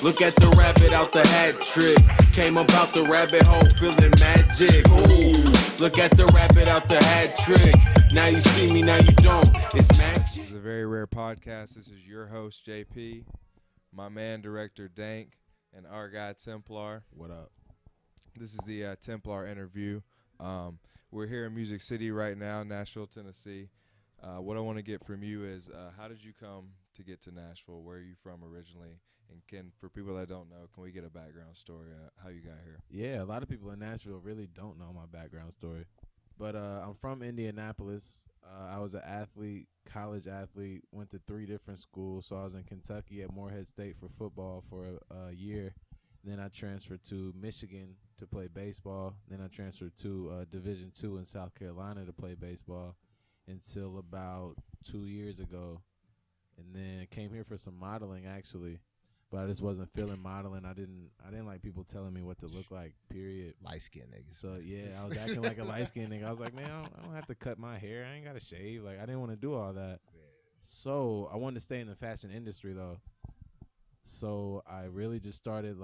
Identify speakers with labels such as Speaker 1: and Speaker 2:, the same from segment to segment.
Speaker 1: Look at the rabbit out the hat trick. Came about the rabbit hole feeling magic. Ooh, look at the rabbit out the hat trick. Now you see me, now you don't. It's magic.
Speaker 2: This is a very rare podcast. This is your host, JP, my man, director Dank, and our guy, Templar.
Speaker 3: What up?
Speaker 2: This is the Templar interview. We're here in Music City right now, Nashville, Tennessee. What I want to get from you is how did you come to get to Nashville? Where are you from originally? And for people that don't know, can we get a background story how you got here?
Speaker 3: Yeah, a lot of people in Nashville really don't know my background story. But I'm from Indianapolis. I was an athlete, college athlete, went to 3 different schools. So I was in Kentucky at Morehead State for football for a year. Then I transferred to Michigan to play baseball. Then I transferred to Division II in South Carolina to play baseball until about 2 years ago. And then came here for some modeling, actually. But I just wasn't feeling modeling. I didn't like people telling me what to look like, period.
Speaker 4: Light-skinned niggas.
Speaker 3: So, yeah, I was acting like a light-skinned nigga. I was like, man, I don't have to cut my hair. I ain't got to shave. Like, I didn't want to do all that.
Speaker 4: Yeah.
Speaker 3: So I wanted to stay in the fashion industry, though. So I really just started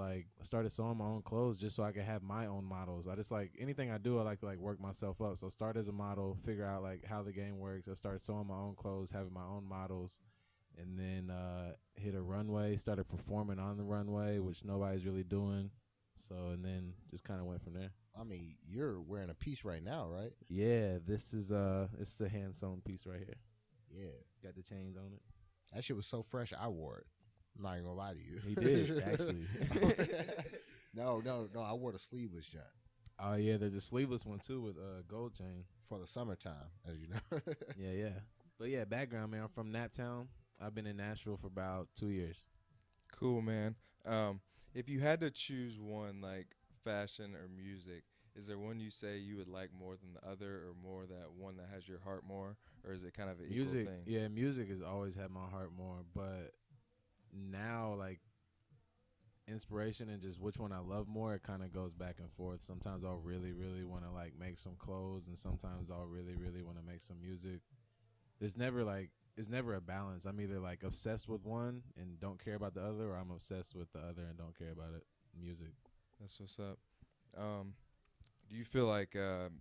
Speaker 3: sewing my own clothes just so I could have my own models. I just anything I do, I like to work myself up. So start as a model, figure out how the game works. I started sewing my own clothes, having my own models. And then hit a runway, started performing on the runway, which nobody's really doing. So, and then just kind of went from there.
Speaker 4: I mean, you're wearing a piece right now, right?
Speaker 3: Yeah, this is it's the hand sewn piece right here.
Speaker 4: Yeah.
Speaker 3: Got the chains on it.
Speaker 4: That shit was so fresh, I wore it. I'm not even gonna lie to you.
Speaker 3: He did, actually.
Speaker 4: No, I wore the sleeveless jump.
Speaker 3: Oh, yeah, there's a sleeveless one, too, with a gold chain.
Speaker 4: For the summertime, as you know.
Speaker 3: Yeah. But, yeah, background, man. I'm from Naptown. I've been in Nashville for about 2 years.
Speaker 2: Cool, man. If you had to choose one, like fashion or music, is there one you say you would like more than the other, or more that one that has your heart more, or is it kind of an equal thing?
Speaker 3: Yeah, music has always had my heart more, but now, inspiration and just which one I love more, it kind of goes back and forth. Sometimes I'll really, really want to, make some clothes, and sometimes I'll really, really want to make some music. It's never a balance. I'm either obsessed with one and don't care about the other, or I'm obsessed with the other and don't care about it. Music.
Speaker 2: That's what's up. Do you feel like the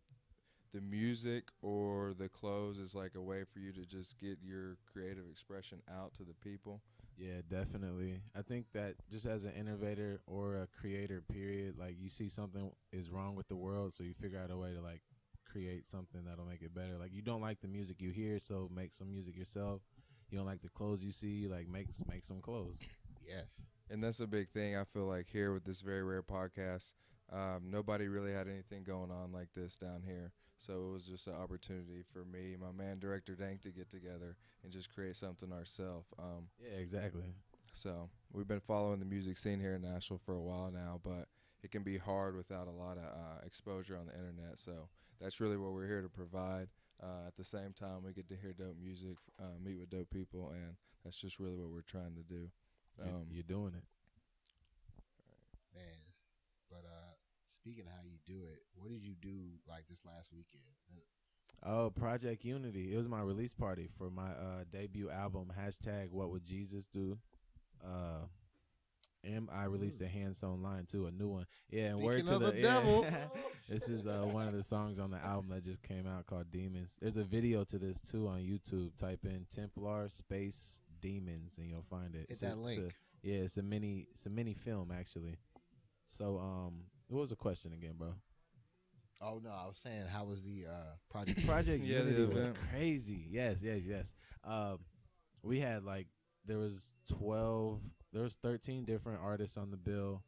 Speaker 2: music or the clothes is a way for you to just get your creative expression out to the people?
Speaker 3: Yeah, definitely. I think that just as an innovator or a creator, period, you see something is wrong with the world, so you figure out a way to create something that'll make it better. You don't like the music you hear, so make some music yourself. You don't like the clothes you see, make some clothes.
Speaker 4: Yes.
Speaker 2: And that's a big thing I feel like here with this very rare podcast. Nobody really had anything going on like this down here. So it was just an opportunity for me, my man, Director Dank, to get together and just create something ourselves.
Speaker 3: Yeah, exactly.
Speaker 2: So we've been following the music scene here in Nashville for a while now, but it can be hard without a lot of exposure on the internet. So that's really what we're here to provide. At the same time, we get to hear dope music, meet with dope people, and that's just really what we're trying to do.
Speaker 3: You're doing it.
Speaker 4: Man. But speaking of how you do it, what did you do this last weekend?
Speaker 3: Oh, Project Unity. It was my release party for my debut album, #What Would Jesus Do? And I released a hand sewn line too, a new one. Yeah, and word to the
Speaker 4: devil.
Speaker 3: This is one of the songs on the album that just came out called Demons. There's a video to this too on YouTube. Type in Templars space Demons and you'll find it.
Speaker 4: Hit that link.
Speaker 3: It's a mini film actually. So what was the question again, bro?
Speaker 4: Oh no, I was saying how was the project?
Speaker 3: Project
Speaker 2: Yeah,
Speaker 3: Unity
Speaker 2: the
Speaker 3: was
Speaker 2: event.
Speaker 3: crazy. Yes. We had there was 13 different artists on the bill.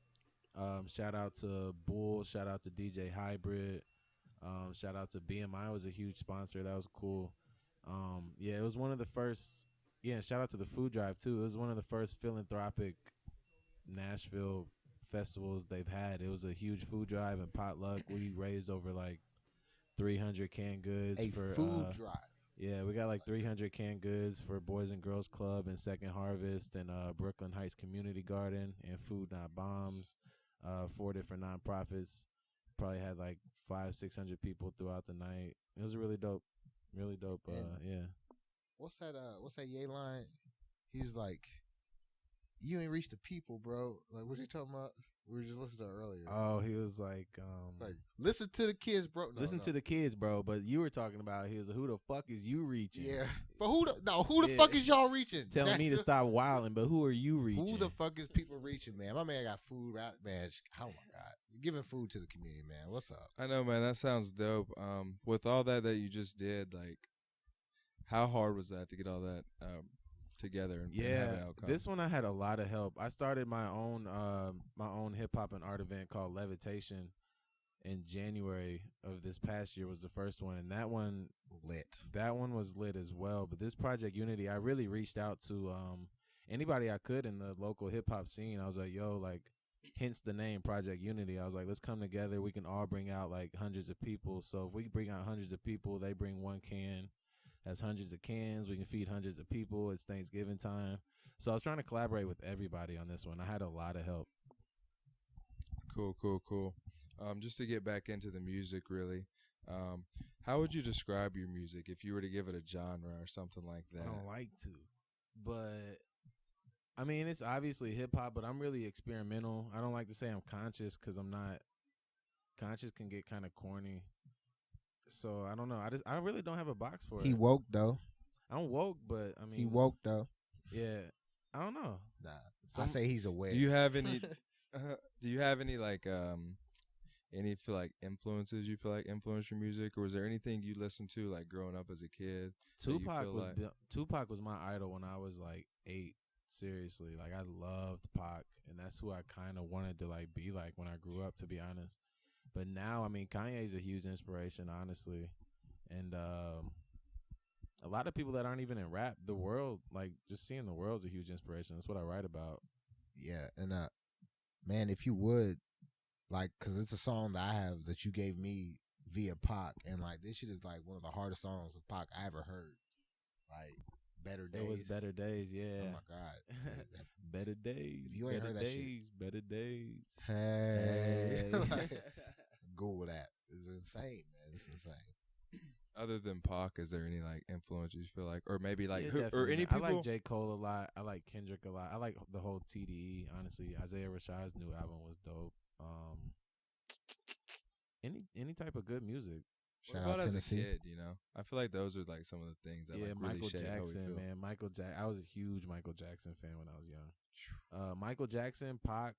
Speaker 3: Shout out to Bull, shout out to DJ Hybrid, shout out to BMI was a huge sponsor. That was cool. It was one of the first. Yeah, shout out to the food drive too. It was one of the first philanthropic Nashville festivals they've had. It was a huge food drive and potluck. We raised over 300 canned goods for
Speaker 4: food drive.
Speaker 3: Yeah, we got 300 canned goods for Boys and Girls Club and Second Harvest and Brooklyn Heights Community Garden and Food Not Bombs. 4 different nonprofits. Probably had 500-600 people throughout the night. It was really dope. Yeah.
Speaker 4: What's that Ye line? He was like, you ain't reached the people, bro. Like, what you talking about? We were just listening to it earlier.
Speaker 3: Oh, he was like,
Speaker 4: listen to the kids, bro. No,
Speaker 3: listen to the kids, bro. But you were talking about who the fuck is you reaching?
Speaker 4: Yeah, but who the fuck is y'all reaching?
Speaker 3: Telling me to stop wilding, but who are you reaching?
Speaker 4: Who the fuck is people reaching, man? My man got food out, man. Oh my god, giving food to the community, man. What's up?
Speaker 2: I know, man. That sounds dope. With all that you just did, like, how hard was that to get all that together and have an outcome?
Speaker 3: This one I had a lot of help. I started my own hip hop and art event called Levitation in January of this past year was the first one, and that one was lit as well. But this Project Unity, I really reached out to anybody I could in the local hip hop scene. I was like, yo, like, hence the name Project Unity. I was like, let's come together. We can all bring out like hundreds of people. So if we bring out hundreds of people, they bring one can. That's hundreds of cans. We can feed hundreds of people. It's Thanksgiving time. So I was trying to collaborate with everybody on this one. I had a lot of help.
Speaker 2: Cool. Just to get back into the music, really, how would you describe your music if you were to give it a genre or something like that?
Speaker 3: I don't like to, but I mean, it's obviously hip hop, but I'm really experimental. I don't like to say I'm conscious because I'm not. Conscious can get kind of corny. So I don't know. I really don't have a box for it.
Speaker 4: He woke though.
Speaker 3: I'm woke, but I mean,
Speaker 4: he woke though.
Speaker 3: Yeah, I don't know.
Speaker 4: Nah, I say he's aware.
Speaker 2: Do you have any? Like any feel like influences you feel like influence your music, or was there anything you listened to like growing up as a kid?
Speaker 3: Tupac was my idol when I was like 8. Seriously, like I loved Pac, and that's who I kind of wanted to like be like when I grew up, to be honest. But now, I mean, Kanye's a huge inspiration, honestly. And a lot of people that aren't even in rap, the world, like, just seeing the world's a huge inspiration. That's what I write about.
Speaker 4: Yeah, and, man, if you would, like, because it's a song that I have that you gave me via Pac, and, like, this shit is, like, one of the hardest songs of Pac I ever heard. Like, Better Days.
Speaker 3: It was Better Days, yeah.
Speaker 4: Oh, my God.
Speaker 3: Better Days.
Speaker 4: If you ain't heard that
Speaker 3: shit. Better Days.
Speaker 4: Hey. Like, Google that. It's insane, man. It's insane.
Speaker 2: Other than Pac, is there any like influence you feel like, or maybe like
Speaker 3: or
Speaker 2: any people?
Speaker 3: I like J. Cole a lot. I like Kendrick a lot. I like the whole TDE. Honestly, Isaiah Rashad's new album was dope. Any type of good music.
Speaker 2: What about as a kid? You know, I feel like those are like some of the things that like really
Speaker 3: Michael
Speaker 2: shape
Speaker 3: Jackson,
Speaker 2: how we feel.
Speaker 3: man. I was a huge Michael Jackson fan when I was young. Michael Jackson, Pac.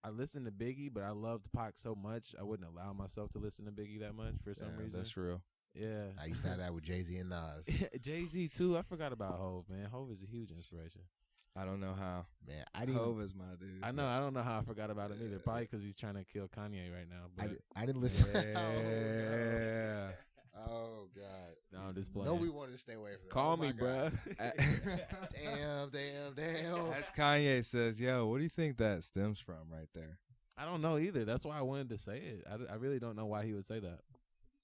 Speaker 3: I listened to Biggie, but I loved Pac so much I wouldn't allow myself to listen to Biggie that much for some reason.
Speaker 2: That's real.
Speaker 3: Yeah,
Speaker 4: I used to have that with JayZ and Nas.
Speaker 3: JayZ too. I forgot about Hov, man. Hov is a huge inspiration.
Speaker 2: I don't know how.
Speaker 4: Man,
Speaker 2: Hov is my dude.
Speaker 3: I know. I don't know how I forgot about him either. Probably because he's trying to kill Kanye right now. But
Speaker 4: I didn't listen.
Speaker 2: Yeah.
Speaker 4: Oh God.
Speaker 3: No, I'm just playing.
Speaker 4: No, we wanted to stay away from that.
Speaker 3: Call me, bruh.
Speaker 4: Damn.
Speaker 2: As Kanye says, yo, what do you think that stems from right there?
Speaker 3: I don't know either. That's why I wanted to say it. I really don't know why he would say that.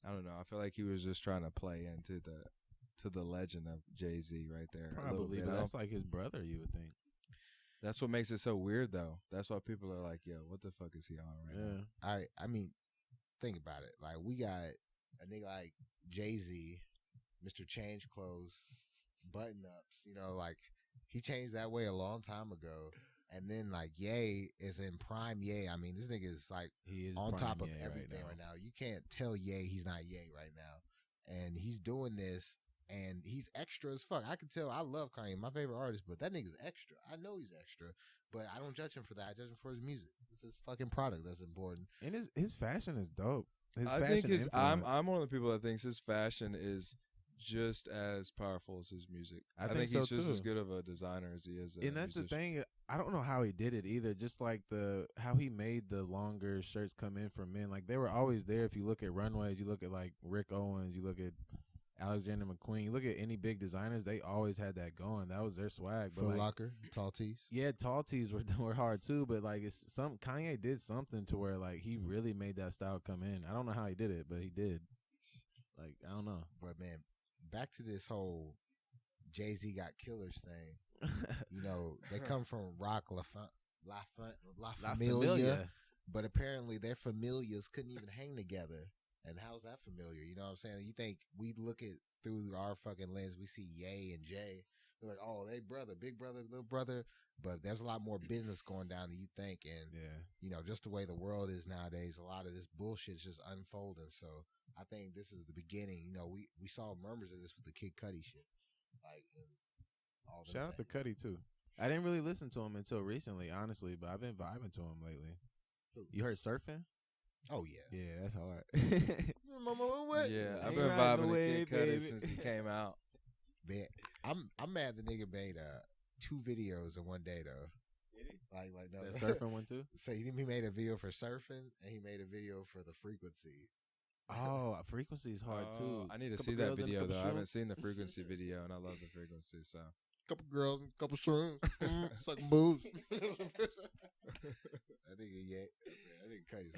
Speaker 2: I don't know. I feel like he was just trying to play into the legend of JayZ right there.
Speaker 3: Probably, but that's like his brother, you would think.
Speaker 2: That's what makes it so weird, though. That's why people are like, yo, what the fuck is he on right now?
Speaker 4: I mean, think about it. Like, we got a nigga like JayZ, Mr. Change Clothes, button-ups, you know, like, he changed that way a long time ago. And then, like, Ye is in prime Ye. I mean, this nigga is, like,
Speaker 3: he is
Speaker 4: on top of
Speaker 3: Ye
Speaker 4: everything right now. You can't tell Ye he's not Ye right now. And he's doing this, and he's extra as fuck. I can tell. I love Kanye, my favorite artist, but that nigga's extra. I know he's extra, but I don't judge him for that. I judge him for his music. It's his fucking product that's important.
Speaker 3: And his fashion is dope.
Speaker 2: I'm one of the people that thinks his fashion is just as powerful as his music. I think he's just as good of a designer as he is.
Speaker 3: And that's the thing. I don't know how he did it either. Just like how he made the longer shirts come in for men. Like, they were always there. If you look at runways, you look at like Rick Owens, you look at Alexander McQueen, you look at any big designers, they always had that going. That was their swag.
Speaker 4: Foot Locker, tall tees.
Speaker 3: Yeah, tall tees were hard too. But like, Kanye did something to where like he really made that style come in. I don't know how he did it, but he did. Like, I don't know.
Speaker 4: But man, back to this whole JayZ got killers thing. You know, they come from Rock La Familia, but apparently their familias couldn't even hang together. And how's that familiar? You know what I'm saying? You think we look at through our fucking lens, we see Ye and Jay, They're like, oh, they brother, big brother, little brother. But there's a lot more business going down than you think. And, you know, just the way the world is nowadays, a lot of this bullshit is just unfolding. So I think this is the beginning. You know, we saw murmurs of this with the Kid Cudi shit. Like, and all them
Speaker 3: Shout out to
Speaker 4: things.
Speaker 3: Cudi, too. I didn't really listen to him until recently, honestly, but I've been vibing to him lately.
Speaker 4: Who?
Speaker 3: You heard Surfing?
Speaker 4: Oh, yeah.
Speaker 3: Yeah, that's hard.
Speaker 2: Yeah, I've
Speaker 3: Ain't
Speaker 2: been
Speaker 3: riding
Speaker 2: vibing
Speaker 3: away,
Speaker 2: to Kid Cudi
Speaker 3: baby.
Speaker 2: since he came out.
Speaker 4: Man, I'm mad the nigga made 2 videos in one day though. Like no,
Speaker 3: That Surfing one, too?
Speaker 4: So he made a video for surfing and he made a video for the frequency.
Speaker 3: Oh, Frequency is hard, too.
Speaker 2: I need to
Speaker 3: Couple
Speaker 2: see that
Speaker 3: girls and a
Speaker 2: video
Speaker 3: couple
Speaker 2: though. I haven't
Speaker 3: shrooms.
Speaker 2: seen the Frequency video, and I love the Frequency. So
Speaker 4: Couple girls and couple shrooms, sucking boobs. That nigga, yeah, that nigga crazy.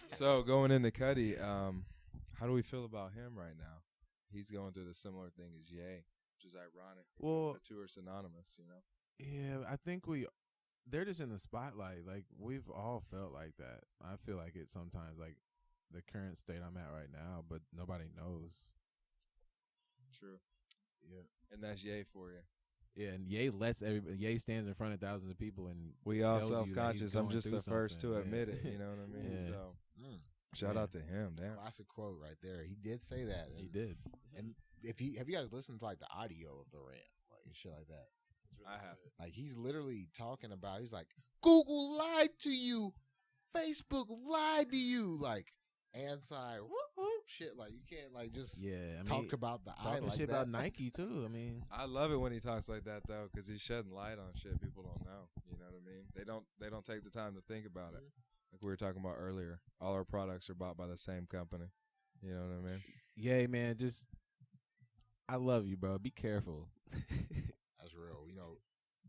Speaker 2: So going into Cudi, how do we feel about him right now? He's going through the similar thing as Ye, which is ironic. Because
Speaker 3: Well-
Speaker 2: the two are synonymous, you know.
Speaker 3: Yeah, I think they're just in the spotlight. Like, we've all felt like that. I feel like it sometimes, like the current state I'm at right now, but nobody knows.
Speaker 2: True.
Speaker 4: Yeah.
Speaker 2: And that's Ye for you.
Speaker 3: Yeah, and Ye lets everybody. Ye stands in front of thousands of people, and
Speaker 2: We all
Speaker 3: tells you that he's
Speaker 2: self-conscious. I'm
Speaker 3: going
Speaker 2: just
Speaker 3: through
Speaker 2: the first to
Speaker 3: something.
Speaker 2: admit
Speaker 3: Yeah.
Speaker 2: it. You know what I mean?
Speaker 3: Yeah.
Speaker 2: So
Speaker 4: Mm,
Speaker 2: shout
Speaker 3: Yeah.
Speaker 2: out to him. Damn.
Speaker 4: classic quote right there. He did say that.
Speaker 3: He
Speaker 4: And,
Speaker 3: did.
Speaker 4: and if you have you guys listened to like the audio of the rant, like and shit like that.
Speaker 2: I have.
Speaker 4: Like he's literally talking about. He's like, Google lied to you, Facebook lied to you, like anti whoop, whoop, shit. Like you can't like just
Speaker 3: Yeah, I mean,
Speaker 4: talk about the eye
Speaker 3: talking
Speaker 4: like
Speaker 3: shit
Speaker 4: that.
Speaker 3: about Nike too. I mean,
Speaker 2: I love it when he talks like that though, because he's shedding light on shit people don't know. You know what I mean? They don't take the time to think about it. Like we were talking about earlier, all our products are bought by the same company. You know what I mean?
Speaker 3: yeah, man, just I love you, bro. Be careful.
Speaker 4: That's real. You know,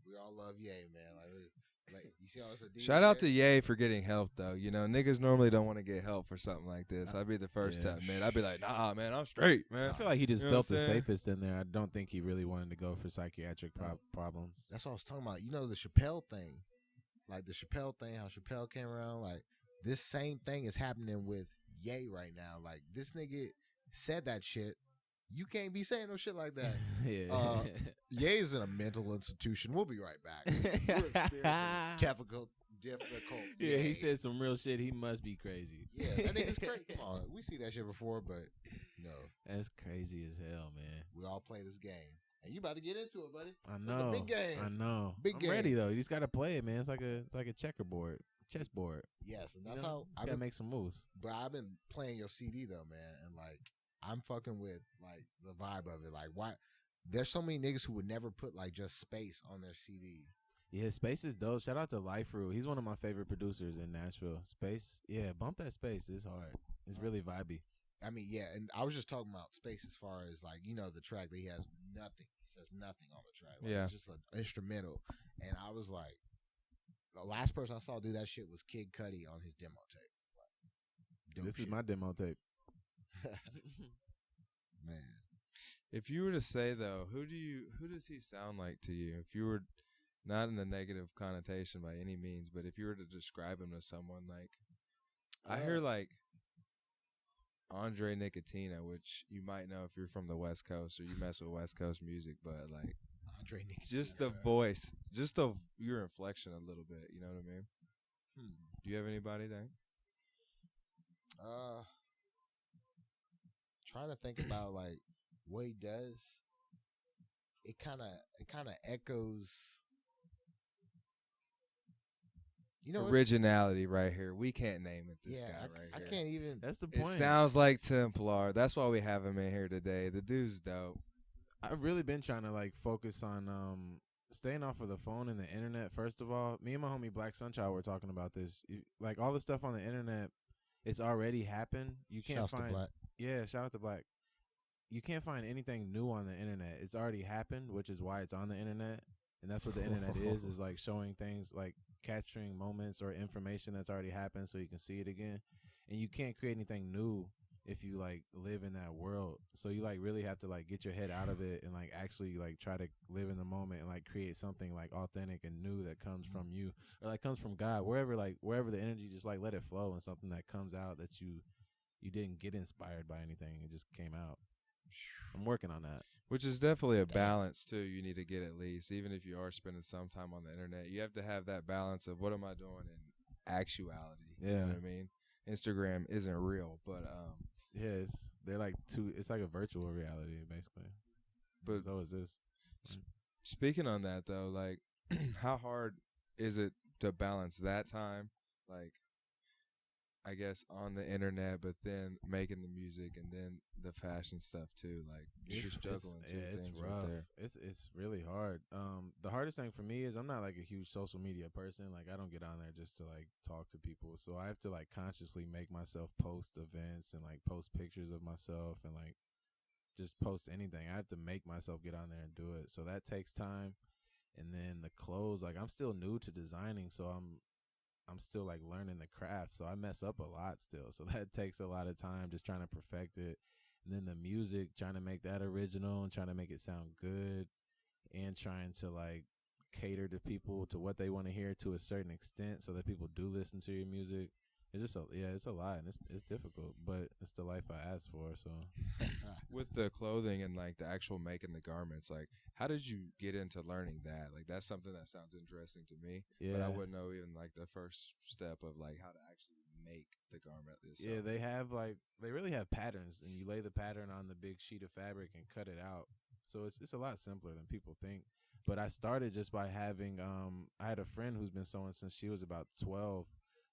Speaker 4: we all love Ye, man. Like you see how it's a DJ
Speaker 2: Shout out
Speaker 4: there?
Speaker 2: to Ye for getting help though. You know, niggas normally don't want to get help for something like this. I'd be the first to
Speaker 3: Yeah.
Speaker 2: admit. I'd be like, nah, man, I'm straight, man.
Speaker 3: I feel like he just
Speaker 2: You know
Speaker 3: felt
Speaker 2: what
Speaker 3: the
Speaker 2: I'm saying?
Speaker 3: safest in there. I don't think he really wanted to go for psychiatric problems.
Speaker 4: That's what I was talking about. You know the Chappelle thing, like the Chappelle thing. How Chappelle came around. Like this same thing is happening with Ye right now. Like this nigga said that shit. You can't be saying no shit like that.
Speaker 3: Yeah.
Speaker 4: Ye is in a mental institution. We'll be right back. We're experiencing difficult.
Speaker 3: Yeah, he
Speaker 4: Ye.
Speaker 3: said some real shit. He must be crazy.
Speaker 4: Yeah, that nigga's crazy. Come on, we see that shit before, but no,
Speaker 3: That's crazy as hell, man.
Speaker 4: we all play this game, and you about to get into it, buddy.
Speaker 3: I
Speaker 4: It's
Speaker 3: know.
Speaker 4: a big game.
Speaker 3: I know.
Speaker 4: Big
Speaker 3: I'm ready
Speaker 4: game.
Speaker 3: though. You just gotta play it, man. It's like a checkerboard, chessboard.
Speaker 4: Yes, and
Speaker 3: You
Speaker 4: that's
Speaker 3: know?
Speaker 4: how
Speaker 3: You
Speaker 4: I've
Speaker 3: gotta
Speaker 4: been,
Speaker 3: make some moves.
Speaker 4: but I've been playing your CD though, man, and like I'm fucking with like the vibe of it. Like, why? There's so many niggas who would never put like just space on their CD.
Speaker 3: Yeah, Space is dope. Shout out to Life Rule. He's one of my favorite producers in Nashville. Space, yeah, bump that Space. It's hard. It's really vibey.
Speaker 4: I mean, yeah, and I was just talking about space as far as like the track that he has nothing. He says nothing on the track. Like,
Speaker 2: Yeah.
Speaker 4: it's just an instrumental. And I was like, the last person I saw do that shit was Kid Cudi on his demo tape. Like, dope
Speaker 3: This is
Speaker 4: shit.
Speaker 3: my demo tape.
Speaker 4: Man.
Speaker 2: If you were to say though, who does he sound like to you? If you were not in a negative connotation by any means, but if you were to describe him to someone, like I hear like Andre Nicotina, which you might know if you're from the West Coast or you mess with West Coast music, but like
Speaker 4: Andre Nicotina.
Speaker 2: just the voice, your inflection a little bit. You know what I mean? Do you have anybody that?
Speaker 4: Trying to think about like what he does. It kind of echoes. You know,
Speaker 2: Originality right here. We can't name it. This
Speaker 4: yeah,
Speaker 2: guy
Speaker 4: I
Speaker 2: right here.
Speaker 4: can't even.
Speaker 3: That's the
Speaker 2: It
Speaker 3: point.
Speaker 2: sounds like Templar. That's why we have him in here today. The dude's dope.
Speaker 3: I've really been trying to like focus on staying off of the phone and the internet. First of all, me and my homie Black Sunchild were talking about this. Like all the stuff on the internet, it's already happened. You can't
Speaker 4: Shouts to
Speaker 3: find.
Speaker 4: Black.
Speaker 3: Yeah, shout out to Black. You can't find anything new on the internet. It's already happened, which is why it's on the internet. And that's what the internet is like showing things, like capturing moments or information that's already happened so you can see it again. And you can't create anything new if you like live in that world. So you like really have to like get your head out of it and like actually like try to live in the moment and like create something like authentic and new that comes from you or like comes from God, wherever the energy, just like let it flow and something that comes out that you didn't get inspired by anything. It just came out. I'm working on that.
Speaker 2: Which is definitely a
Speaker 4: Damn.
Speaker 2: balance too. You need to get at least, even if you are spending some time on the internet, you have to have that balance of what am I doing in actuality. You know
Speaker 3: Yeah.
Speaker 2: what I mean? Instagram isn't real, but
Speaker 3: Yeah, they're like it's like a virtual reality basically.
Speaker 2: But
Speaker 3: so is this.
Speaker 2: speaking on that though, like how hard is it to balance that time, like I guess on the internet, but then making the music and then the fashion stuff too. Like you're juggling two
Speaker 3: it's
Speaker 2: things
Speaker 3: rough.
Speaker 2: right there.
Speaker 3: It's really hard. The hardest thing for me is I'm not like a huge social media person. Like I don't get on there just to like talk to people. So I have to like consciously make myself post events and like post pictures of myself and like just post anything. I have to make myself get on there and do it. So that takes time. And then the clothes, like I'm still new to designing, so I'm still like learning the craft, so I mess up a lot still. So that takes a lot of time just trying to perfect it. And then the music, trying to make that original and trying to make it sound good and trying to like cater to people to what they want to hear to a certain extent so that people do listen to your music. It's just it's a lot and it's difficult, but it's the life I asked for. So
Speaker 2: With the clothing and like the actual making the garments, like how did you get into learning that? Like that's something that sounds interesting to me. But I wouldn't know even like the first step of like how to actually make the garment itself.
Speaker 3: Yeah, they really have patterns, and you lay the pattern on the big sheet of fabric and cut it out. So it's a lot simpler than people think. But I started just by having I had a friend who's been sewing since she was about 12,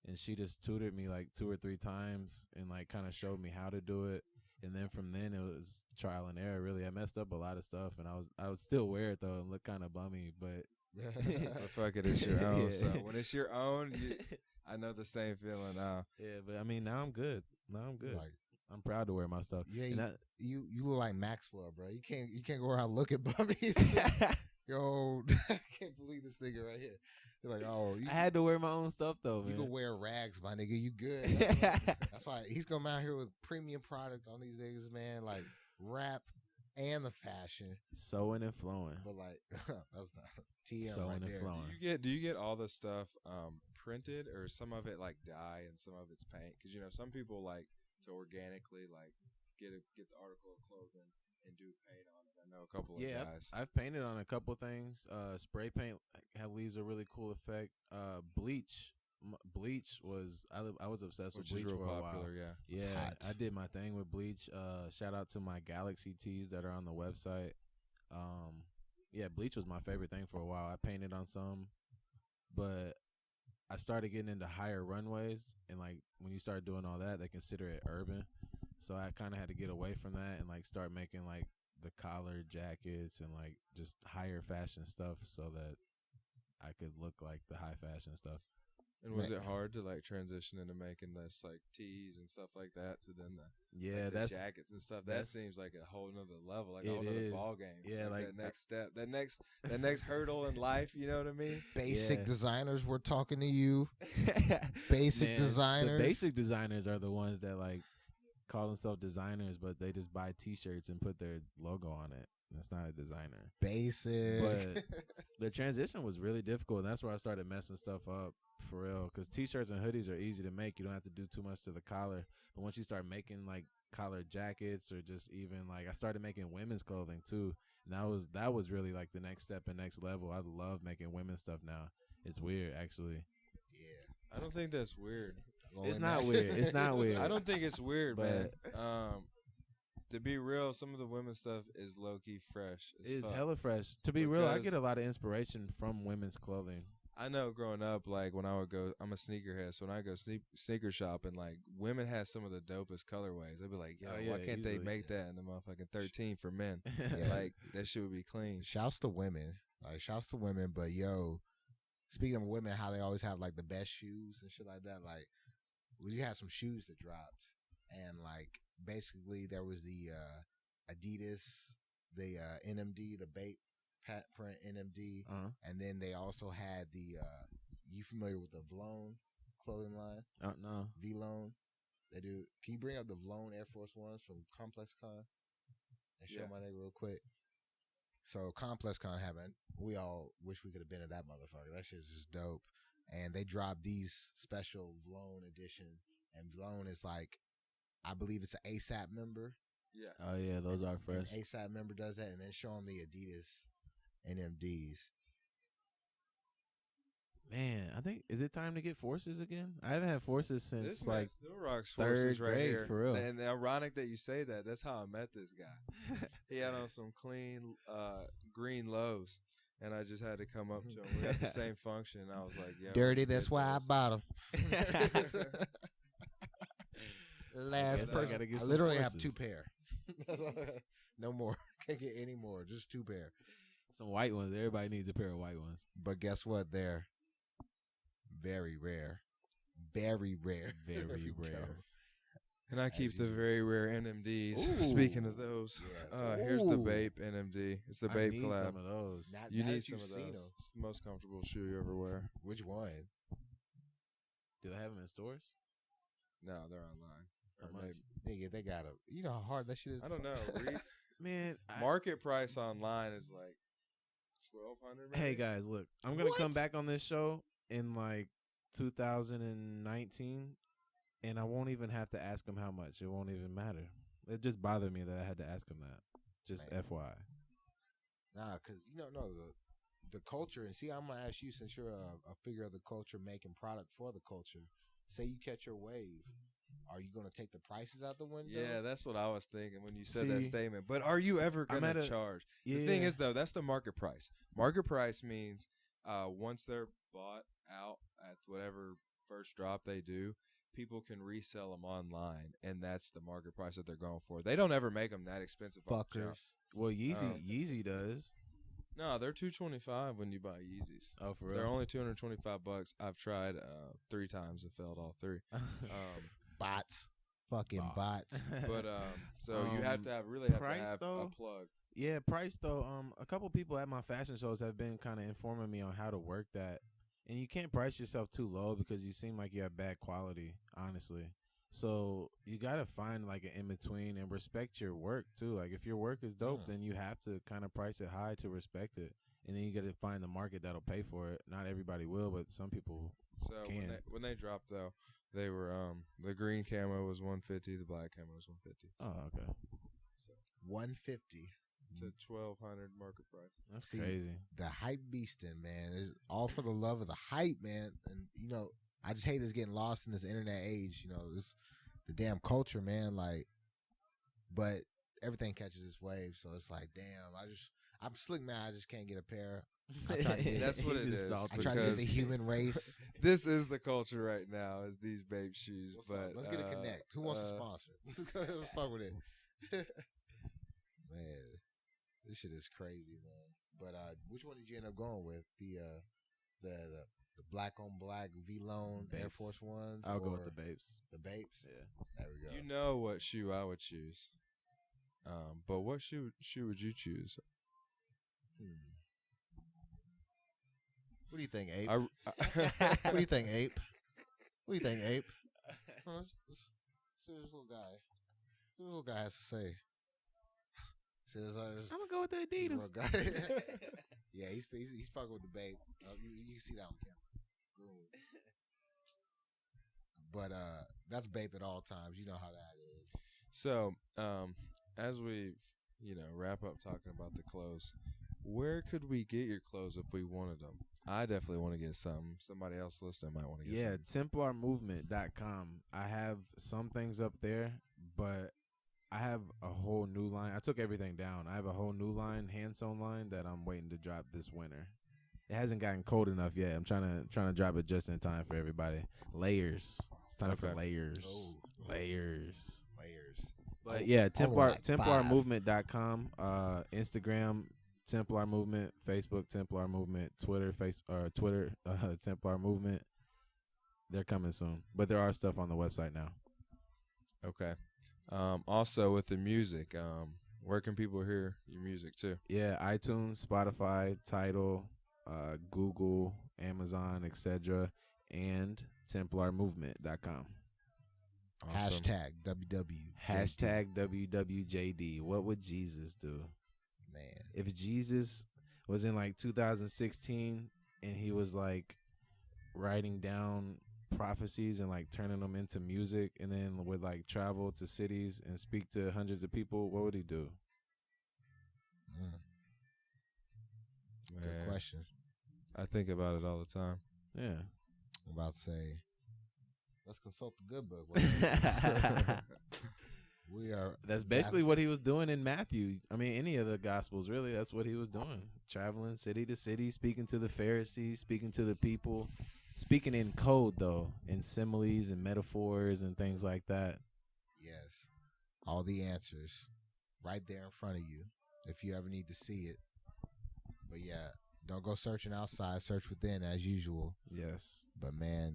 Speaker 3: and she just tutored me like 2 or 3 times and like kind of showed me how to do it. And then from then it was trial and error. Really, I messed up a lot of stuff, and I would still wear it though and look kind of bummy. But
Speaker 2: But fuck it, it's your own.
Speaker 3: Yeah.
Speaker 2: So when it's your own, I know the same feeling now.
Speaker 3: Yeah, but I mean now I'm good.
Speaker 4: Like,
Speaker 3: I'm proud to wear my stuff.
Speaker 4: yeah,
Speaker 3: And
Speaker 4: you look like Maxwell, bro. You can't go around looking bummy. Yo, I can't believe this nigga right here. You're like, oh,
Speaker 3: I had to wear my own stuff though,
Speaker 4: you
Speaker 3: man.
Speaker 4: can wear rags, my nigga. You good? That's why he's coming out here with premium product on these niggas, man. Like rap and the fashion,
Speaker 3: Sewing and flowing.
Speaker 4: but like that's not TM
Speaker 3: Sewing
Speaker 4: right
Speaker 3: and
Speaker 4: there.
Speaker 3: flowing.
Speaker 2: Do you get all the stuff printed, or some of it like dye and some of it's paint? Because you know some people like to organically like get the article of clothing and do paint on it. I know a couple of guys.
Speaker 3: I've painted on a couple things. Spray paint leaves a really cool effect. Bleach was I was obsessed
Speaker 2: Which
Speaker 3: with
Speaker 2: is
Speaker 3: bleach
Speaker 2: real
Speaker 3: for a
Speaker 2: popular,
Speaker 3: while.
Speaker 2: yeah.
Speaker 4: It's
Speaker 3: Yeah,
Speaker 4: hot.
Speaker 3: I did my thing with bleach. Shout out to my Galaxy tees that are on the website. Yeah, bleach was my favorite thing for a while. I painted on some, but I started getting into higher runways, and like when you start doing all that, they consider it urban. So I kind of had to get away from that and like start making like the collar jackets and like just higher fashion stuff so that I could look like the high fashion stuff.
Speaker 2: And was it hard to like transition into making this like tees and stuff like that to then
Speaker 3: Yeah,
Speaker 2: the
Speaker 3: that's
Speaker 2: jackets and stuff? That
Speaker 3: that's-
Speaker 2: seems like a whole nother level, like a
Speaker 3: It
Speaker 2: whole nother
Speaker 3: is.
Speaker 2: ball game.
Speaker 3: Yeah, like
Speaker 2: that next step, that next hurdle in life. You know what I mean?
Speaker 4: Basic
Speaker 3: Yeah.
Speaker 4: designers, we're talking to you. Basic
Speaker 3: Man,
Speaker 4: designers.
Speaker 3: The basic designers are the ones that like call themselves designers, but they just buy T-shirts and put their logo on it. That's not a designer.
Speaker 4: Basic.
Speaker 3: But the transition was really difficult, and that's where I started messing stuff up for real. Because T-shirts and hoodies are easy to make; you don't have to do too much to the collar. But once you start making like collar jackets, or just even like I started making women's clothing too, and that was really like the next step and next level. I love making women's stuff now. It's weird, actually.
Speaker 4: Yeah.
Speaker 2: I don't think that's weird.
Speaker 3: It's not weird. It's not weird.
Speaker 2: I don't think it's weird, man.
Speaker 3: But-
Speaker 2: To be real, some of the women's stuff is low key fresh. As
Speaker 3: It's
Speaker 2: fuck.
Speaker 3: hella fresh. To be real, I
Speaker 2: Because-
Speaker 3: get a lot of inspiration from women's clothing.
Speaker 2: I know growing up, like when I would go, I'm a sneakerhead, so when I go sneaker shopping, like women have some of the dopest colorways. I'd be like, yo,
Speaker 3: Oh, yeah,
Speaker 2: why can't they
Speaker 3: easily.
Speaker 2: make that in the motherfucking 13 for men?
Speaker 4: Yeah.
Speaker 2: Like that shit would be clean.
Speaker 4: Shouts to women. Like shouts to women, but yo, speaking of women, how they always have like the best shoes and shit like that. Like we had some shoes that dropped, and like basically there was the Adidas, the NMD, the Bape pat print NMD, and then they also had the you familiar with the Vlone clothing line?
Speaker 3: No.
Speaker 4: Vlone. They do. Can you bring up the Vlone Air Force Ones from Complex Con and show
Speaker 2: Yeah.
Speaker 4: my nigga real quick? So Complex Con happened. We all wish we could have been at that motherfucker. That shit's just dope. And they dropped these special Vlone edition. And Vlone is like, I believe it's an ASAP member.
Speaker 2: Yeah.
Speaker 3: Oh yeah, those are fresh.
Speaker 4: And ASAP member does that, and then show them the Adidas NMDs.
Speaker 3: Man, I think is it time to get Forces again? I haven't had Forces since
Speaker 2: This man
Speaker 3: like
Speaker 2: still rocks
Speaker 3: third
Speaker 2: Forces right
Speaker 3: grade,
Speaker 2: here.
Speaker 3: for real.
Speaker 2: And ironic that you say that. That's how I met this guy. He had on some clean green lows, and I just had to come up to him. We had the same function, and I was like, "Yeah,
Speaker 4: Dirty, that's why I bought them. Last
Speaker 3: guess I
Speaker 4: person.
Speaker 3: gotta get
Speaker 4: I
Speaker 3: some
Speaker 4: literally have
Speaker 3: Forces.
Speaker 4: 2 pair. No more. Can't get any more. Just 2 pair.
Speaker 3: Some white ones. Everybody needs a pair of white ones.
Speaker 4: But guess what? They're very rare. Very rare.
Speaker 3: Very
Speaker 4: There you
Speaker 3: rare.
Speaker 4: go.
Speaker 2: And I keep the
Speaker 4: usual.
Speaker 2: very rare NMDs.
Speaker 4: Ooh.
Speaker 2: Speaking of those,
Speaker 4: Yes.
Speaker 2: here's the
Speaker 4: Ooh.
Speaker 2: Bape NMD. It's the
Speaker 3: I
Speaker 2: Bape
Speaker 3: need
Speaker 2: collab.
Speaker 3: some of those.
Speaker 2: You
Speaker 4: Now
Speaker 2: need
Speaker 4: that
Speaker 2: some
Speaker 4: you've
Speaker 2: of
Speaker 4: seen
Speaker 2: those.
Speaker 4: 'em,
Speaker 2: It's the most comfortable shoe you ever wear.
Speaker 4: which one?
Speaker 3: Do they have them in stores?
Speaker 2: No, they're online.
Speaker 3: How
Speaker 2: Or
Speaker 3: much?
Speaker 2: maybe-
Speaker 4: Nigga, they got a. You know how hard that shit is.
Speaker 2: I don't know.
Speaker 3: Man,
Speaker 2: Market price online is like 1,200.
Speaker 3: hey guys, look, I'm gonna come
Speaker 4: What?
Speaker 3: back on this show in like 2019, and I won't even have to ask him how much. It won't even matter. It just bothered me that I had to ask him that. Just
Speaker 4: Man.
Speaker 3: FYI.
Speaker 4: Nah, because you don't know the culture. And see, I'm gonna ask you, since you're a figure of the culture, making product for the culture. Say you catch your wave, are you gonna take the prices out the window?
Speaker 2: Yeah, that's what I was thinking when you said that
Speaker 3: See,
Speaker 2: statement. But are you ever
Speaker 3: I'm
Speaker 2: going
Speaker 3: at
Speaker 2: to
Speaker 3: a-
Speaker 2: charge?
Speaker 3: Yeah.
Speaker 2: The thing is, though, that's the market price. Market price means once they're bought out at whatever first drop they do, people can resell them online, and that's the market price that they're going for. They don't ever make them that expensive. off the
Speaker 4: Fuckers.
Speaker 2: shelf.
Speaker 3: Well, Yeezy,
Speaker 2: Oh.
Speaker 3: Yeezy does.
Speaker 2: No, they're $225 when you buy Yeezys.
Speaker 3: Oh, for
Speaker 2: They're
Speaker 3: real.
Speaker 2: only $225. I've tried 3 times and failed all 3.
Speaker 4: Bots. Fucking bots.
Speaker 2: But so you have to have really have
Speaker 3: price,
Speaker 2: to have
Speaker 3: though?
Speaker 2: a plug.
Speaker 3: Yeah, price though. A couple people at my fashion shows have been kind of informing me on how to work that, and you can't price yourself too low because you seem like you have bad quality, honestly. So you gotta find like an in between and respect your work too. Like if your work is dope, then you have to kind of price it high to respect it, and then you gotta find the market that'll pay for it. Not everybody will, but some people
Speaker 2: So
Speaker 3: can.
Speaker 2: when they dropped though, they were the green camo was 150, the black camo was 150.
Speaker 3: Oh, okay,
Speaker 4: 150.
Speaker 2: To 1,200 market price.
Speaker 3: that's
Speaker 4: See,
Speaker 3: crazy.
Speaker 4: The hype beasting, man, is all for the love of the hype, man. And you know, I just hate this getting lost in this internet age. You know, this the damn culture, man. Like, but everything catches its wave, so it's like, damn. I'm slick, man. I just can't get a pair. I tried to get,
Speaker 2: That's what
Speaker 3: He
Speaker 2: it
Speaker 3: just
Speaker 2: is.
Speaker 3: salty.
Speaker 4: I try to get the
Speaker 2: because
Speaker 4: human race.
Speaker 2: This is the culture right now. Is these Bape shoes?
Speaker 4: What's
Speaker 2: but
Speaker 4: up? Let's get a connect. Who wants to sponsor? Let's fuck with it. Man, this shit is crazy, man. But which one did you end up going with? The black on black V-Lone Air
Speaker 3: Bapes.
Speaker 4: Force Ones?
Speaker 3: I'll go with
Speaker 4: or
Speaker 3: the Bapes.
Speaker 4: The Bapes?
Speaker 3: Yeah.
Speaker 4: There we go.
Speaker 2: You know what shoe I would choose. But what shoe would you choose?
Speaker 4: What do you think, Ape?
Speaker 2: I
Speaker 4: What do you think, Ape? What do you think, Ape? Let's see what this little guy. See what this little guy has to say. See,
Speaker 3: I'm gonna go with the
Speaker 4: this
Speaker 3: Adidas.
Speaker 4: real guy. Yeah, he's fucking with the Bape. You can see that on camera. Boom. But that's Bape at all times. You know how that is.
Speaker 2: So, as we, wrap up talking about the clothes, where could we get your clothes if we wanted them? I definitely want to get some. Somebody else listening might want to get
Speaker 3: Yeah,
Speaker 2: some.
Speaker 3: TemplarMovement.com. I have some things up there, but I have a whole new line. I took everything down. I have a whole new line, hand sewn line that I'm waiting to drop this winter. It hasn't gotten cold enough yet. I'm trying to drop it just in time for everybody. Layers. It's time for
Speaker 2: Okay.
Speaker 3: layers.
Speaker 4: Oh.
Speaker 3: Layers.
Speaker 4: Layers.
Speaker 3: But yeah,
Speaker 4: like
Speaker 3: TemplarMovement.com, Instagram Templar Movement, Facebook Templar Movement, Twitter Templar Movement. They're coming soon, but there are stuff on the website now.
Speaker 2: Okay. Also with the music, where can people hear your music too?
Speaker 3: Yeah, iTunes, Spotify, Tidal, Google, Amazon, etc., and TemplarMovement.com.
Speaker 2: Awesome.
Speaker 4: Hashtag WW.
Speaker 3: Hashtag WWJD. What would Jesus do?
Speaker 4: Man.
Speaker 3: If Jesus was in like 2016 and he was like writing down prophecies and like turning them into music, and then would like travel to cities and speak to hundreds of people, what would he do?
Speaker 4: Good
Speaker 2: Man,
Speaker 4: question.
Speaker 2: I think about it all the time.
Speaker 3: Yeah.
Speaker 4: I'm about to say, let's consult the good book. We are.
Speaker 3: That's basically what he was doing in Matthew. I mean, any of the Gospels, really, that's what he was doing. Traveling city to city, speaking to the Pharisees, speaking to the people, speaking in code, though, in similes and metaphors and things like that.
Speaker 4: Yes. All the answers right there in front of you if you ever need to see it. But yeah, don't go searching outside. Search within as usual.
Speaker 3: Yes.
Speaker 4: But man,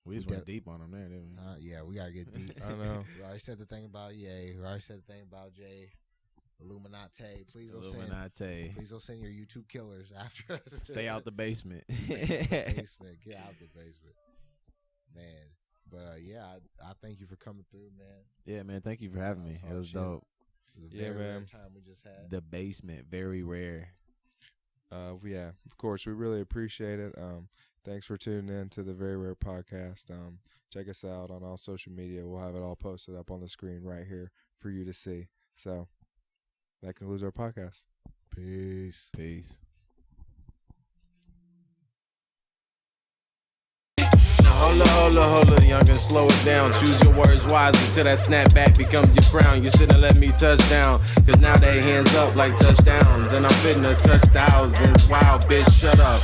Speaker 3: We just went deep on him there, didn't we?
Speaker 4: yeah, we got to get deep.
Speaker 2: I know.
Speaker 4: We already said the thing about Ye. We already said the thing about Jay. Illuminati. Please don't send your YouTube killers after us.
Speaker 3: Stay out the basement.
Speaker 4: Basement. Get out the basement. Man. But yeah, I thank you for coming through, man.
Speaker 3: Yeah, man. Thank you for having me. It was dope.
Speaker 4: It was a
Speaker 2: Yeah,
Speaker 4: very rare
Speaker 2: man.
Speaker 4: time we just had.
Speaker 3: The basement, very rare.
Speaker 2: Yeah, of course, we really appreciate it. Thanks for tuning in to the Very Rare Podcast. Check us out on all social media. We'll have it all posted up on the screen right here for you to see. So that concludes our podcast.
Speaker 4: Peace.
Speaker 3: Peace.
Speaker 1: Hold up, youngin', slow it down. Choose your words wisely till that snapback becomes your crown. You shouldn't let me touch down, cause now they hands up like touchdowns. And I'm fitting to touch thousands. Wow, bitch, shut up.